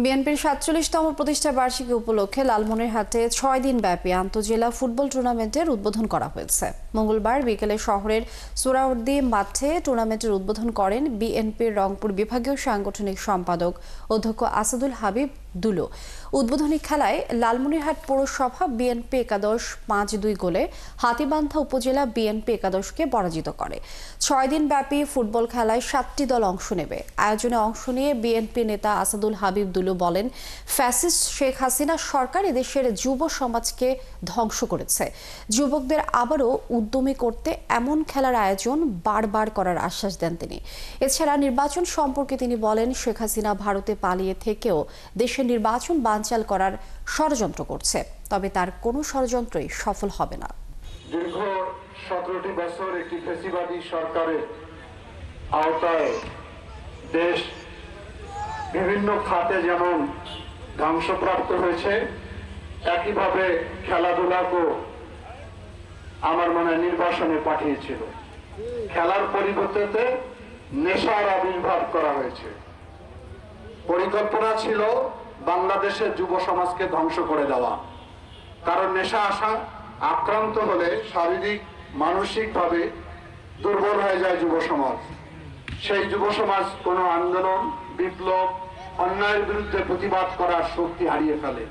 বিএনপির ৪৭তম প্রতিষ্ঠা বার্ষিকী উপলক্ষে লালমনিরহাটে ৬ দিন ব্যাপী আন্তঃজেলা ফুটবল টুর্নামেন্টের উদ্বোধন করা হয়েছে। মঙ্গলবার বিকেলে শহরের সোহরাওয়ার্দী মাঠে টুর্নামেন্টের উদ্বোধন করেন বিএনপির রংপুর বিভাগীয় সাংগঠনিক সম্পাদক অধ্যক্ষ আসাদুল হাবিব দুলো। উদ্বোধনী খেলায় লালমনিরহাট পৌরসভা বিএনপি একাদশ ৫-২ গোলে হাতীবান্ধা উপজেলা বিএনপি একাদশকে পরাজিত করে। ৬ দিন ব্যাপী ফুটবল খেলায় ৭টি দল অংশ নেবে। আয়োজনে অংশ নিয়ে বিএনপি নেতা আসাদুল হাবিব দুলো বলেন, ফ্যাসিস্ট শেখ হাসিনা সরকার এদেশের যুব সমাজকে ধ্বংস করেছে। যুবকদের আবারও উদ্যমী করতে এমন খেলার আয়োজন বারবার করার আশ্বাস দেন তিনি। এছাড়া নির্বাচন সম্পর্কে তিনি বলেন, শেখ হাসিনা ভারতে পালিয়ে থেকেও দেশের নির্বাচন বানচাল করার ষড়যন্ত্র করছে, তবে তার কোনো ষড়যন্ত্রই সফল হবে না। দীর্ঘ ১৭টি বছর একটি ফ্যাসিবাদী সরকারের আওতায় দেশ বিভিন্ন খাতে যেমন ধ্বংসপ্রাপ্ত হয়েছে, একইভাবে খেলাধুলাকেও আমার মনে হয় নির্বাসনে পাঠিয়েছিল। খেলার পরিবর্তে নেশার আবির্ভাব করা হয়েছে। পরিকল্পনা ছিল বাংলাদেশের যুব সমাজকে ধ্বংস করে দেওয়া, কারণ নেশা আক্রান্ত হলে শারীরিক মানসিকভাবে দুর্বল হয়ে যায় যুব সমাজ। সেই যুব সমাজ কোনো আন্দোলন, বিপ্লব, অন্যায়ের বিরুদ্ধে প্রতিবাদ করার শক্তি হারিয়ে ফেলে।